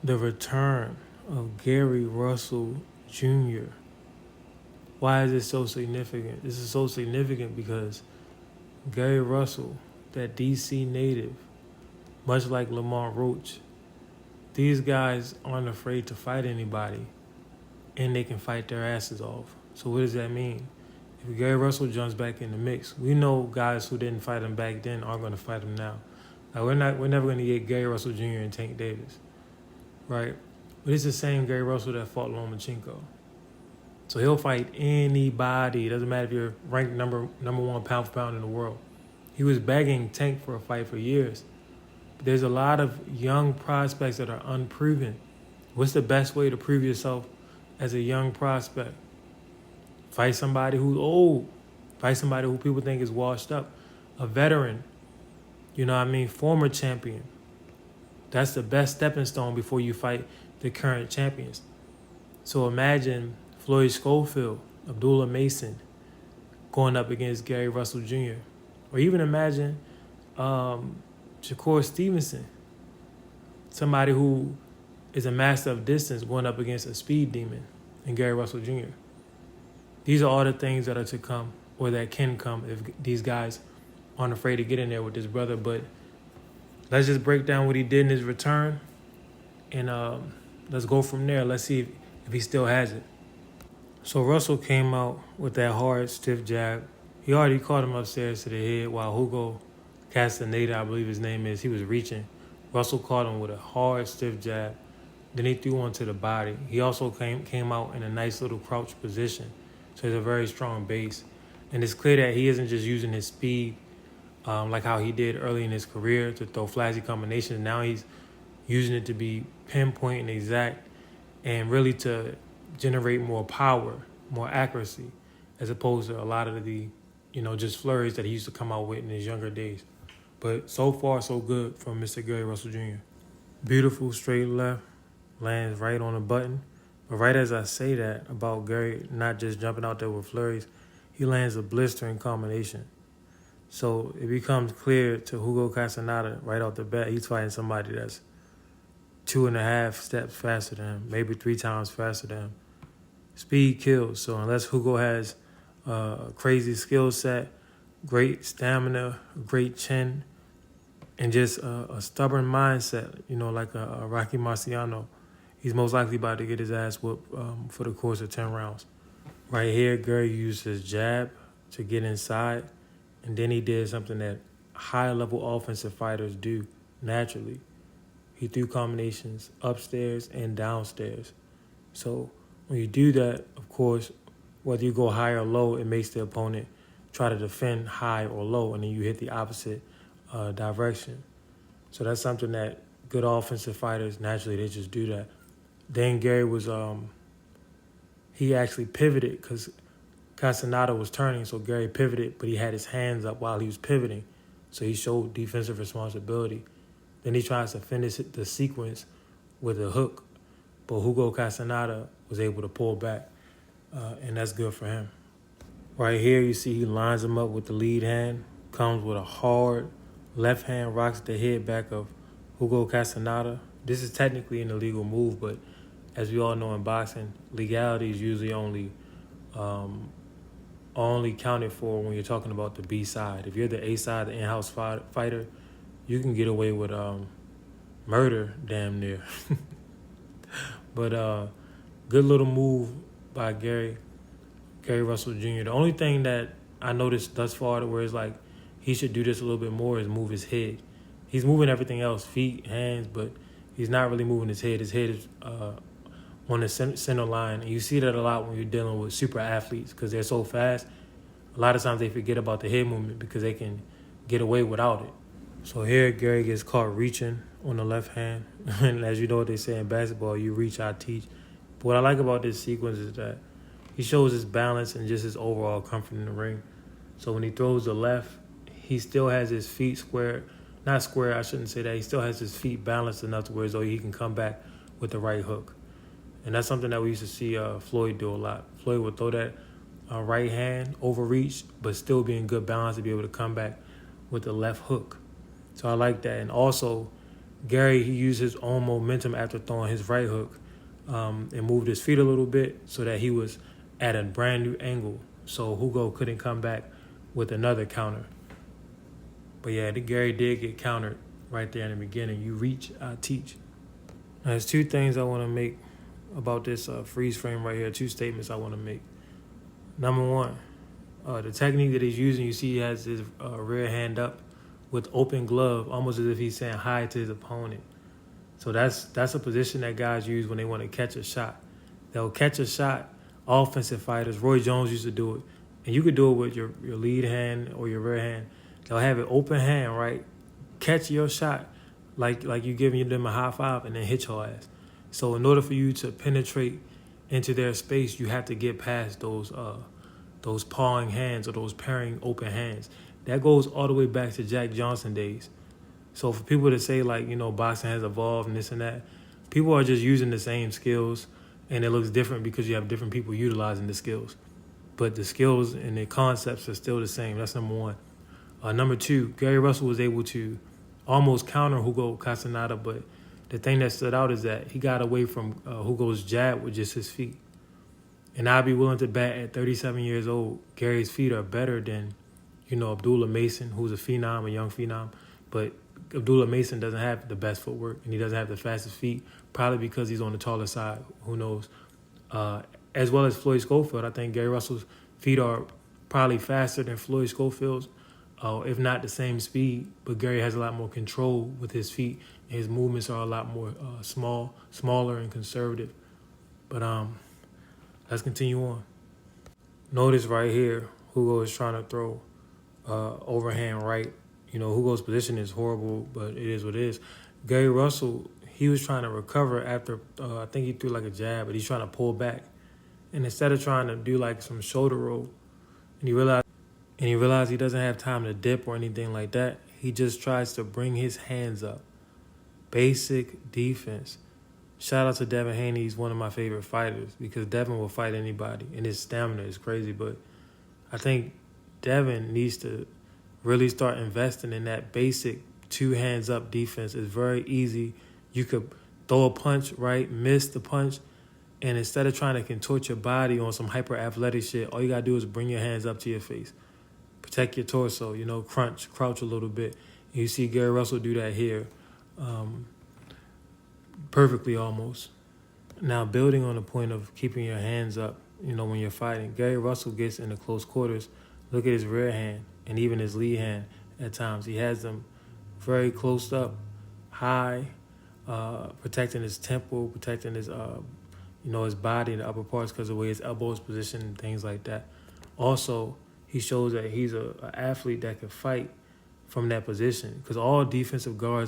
the return of Gary Russell Jr. Why is this so significant? This is so significant because Gary Russell, that DC native, much like Lamont Roach, these guys aren't afraid to fight anybody, and they can fight their asses off. So what does that mean? If Gary Russell jumps back in the mix, we know guys who didn't fight him back then are going to fight him now. Like we're never going to get Gary Russell Jr. and Tank Davis, right? But it's the same Gary Russell that fought Lomachenko. So he'll fight anybody. It doesn't matter if you're ranked number one pound for pound in the world. He was begging Tank for a fight for years. But there's a lot of young prospects that are unproven. What's the best way to prove yourself as a young prospect? Fight somebody who's old. Fight somebody who people think is washed up. A veteran. You know what I mean? Former champion. That's the best stepping stone before you fight the current champions. So imagine Floyd Schofield, Abdullah Mason, going up against Gary Russell Jr. Or even imagine Shakur Stevenson, somebody who is a master of distance going up against a speed demon and Gary Russell Jr. These are all the things that are to come or that can come if these guys aren't afraid to get in there with this brother. But let's just break down what he did in his return and let's go from there. Let's see if he still has it. So Russell came out with that hard, stiff jab. He already caught him upstairs to the head while Hugo Castaneda, I believe his name is, he was reaching. Russell caught him with a hard, stiff jab. Then he threw one to the body. He also came out in a nice little crouch position. So he's a very strong base. And it's clear that he isn't just using his speed like how he did early in his career to throw flashy combinations. Now he's using it to be pinpoint and exact and really to generate more power, more accuracy, as opposed to a lot of the, just flurries that he used to come out with in his younger days. But so far, so good from Mr. Gary Russell Jr. Beautiful straight left, lands right on the button. But right as I say that about Gary not just jumping out there with flurries, he lands a blistering combination. So it becomes clear to Hugo Castaneda right off the bat, he's fighting somebody that's 2.5 steps faster than him, maybe 3 times faster than him. Speed kills. So unless Hugo has a crazy skill set, great stamina, great chin, and just a stubborn mindset, like a Rocky Marciano, he's most likely about to get his ass whooped for the course of 10 rounds. Right here, Gary used his jab to get inside, and then he did something that high-level offensive fighters do naturally. He threw combinations upstairs and downstairs. So when you do that, of course, whether you go high or low, it makes the opponent try to defend high or low, and then you hit the opposite direction. So that's something that good offensive fighters, naturally, they just do that. Then Gary was, he actually pivoted because Castaneda was turning, so Gary pivoted, but he had his hands up while he was pivoting. So he showed defensive responsibility. Then he tries to finish the sequence with a hook, but Hugo Castaneda was able to pull back, and that's good for him. Right here, you see he lines him up with the lead hand, comes with a hard left hand, rocks the head back of Hugo Castaneda. This is technically an illegal move, but as we all know in boxing, legality is usually only counted for when you're talking about the B side. If you're the A side, the in-house fighter, you can get away with murder damn near. But good little move by Gary Russell Jr. The only thing that I noticed thus far where it's like he should do this a little bit more is move his head. He's moving everything else, feet, hands, but he's not really moving his head. His head is on the center line. And you see that a lot when you're dealing with super athletes because they're so fast. A lot of times they forget about the head movement because they can get away without it. So here, Gary gets caught reaching on the left hand. And as you know what they say in basketball, you reach, I teach. But what I like about this sequence is that he shows his balance and just his overall comfort in the ring. So when he throws the left, he still has his feet square. Not square, I shouldn't say that. He still has his feet balanced enough to where as though he can come back with the right hook. And that's something that we used to see Floyd do a lot. Floyd would throw that right hand, overreach, but still be in good balance to be able to come back with the left hook. So I like that. And also, Gary, he used his own momentum after throwing his right hook, and moved his feet a little bit so that he was at a brand new angle. So Hugo couldn't come back with another counter. But yeah, Gary did get countered right there in the beginning. You reach, I teach. Now, there's two things I want to make about this freeze frame right here. Two statements I want to make. Number one, the technique that he's using, you see he has his rear hand up with open glove, almost as if he's saying hi to his opponent. So that's a position that guys use when they want to catch a shot. They'll catch a shot. Offensive fighters, Roy Jones used to do it. And you could do it with your lead hand or your rear hand. They'll have an open hand, right? Catch your shot like you giving them a high five and then hit your ass. So in order for you to penetrate into their space, you have to get past those pawing hands or those pairing open hands. That goes all the way back to Jack Johnson days. So for people to say boxing has evolved and this and that, people are just using the same skills and it looks different because you have different people utilizing the skills. But the skills and the concepts are still the same. That's number one. Number two, Gary Russell was able to almost counter Hugo Castaneda, but the thing that stood out is that he got away from Hugo's jab with just his feet. And I'd be willing to bet at 37 years old, Gary's feet are better than, Abdullah Mason, who's a phenom, a young phenom. But Abdullah Mason doesn't have the best footwork, and he doesn't have the fastest feet, probably because he's on the taller side. Who knows? As well as Floyd Schofield, I think Gary Russell's feet are probably faster than Floyd Schofield's, if not the same speed. But Gary has a lot more control with his feet, and his movements are a lot more smaller and conservative. But let's continue on. Notice right here, Hugo is trying to throw overhand right. Hugo's position is horrible, but it is what it is. Gary Russell, he was trying to recover after, I think he threw like a jab, but he's trying to pull back. And instead of trying to do like some shoulder roll, and he realized he doesn't have time to dip or anything like that, he just tries to bring his hands up. Basic defense. Shout out to Devin Haney. He's one of my favorite fighters because Devin will fight anybody, and his stamina is crazy. But I think Devin needs to really start investing in that basic two hands up defense. It's very easy. You could throw a punch, right, miss the punch, and instead of trying to contort your body on some hyper athletic shit, all you gotta do is bring your hands up to your face. Protect your torso, crouch a little bit. And you see Gary Russell do that here perfectly almost. Now, building on the point of keeping your hands up, when you're fighting, Gary Russell gets into close quarters. Look at his rear hand and even his lead hand at times. He has them very close up, high, protecting his temple, protecting his, his body and the upper parts because of the way his elbows positioned and things like that. Also, he shows that he's an athlete that can fight from that position because all defensive guards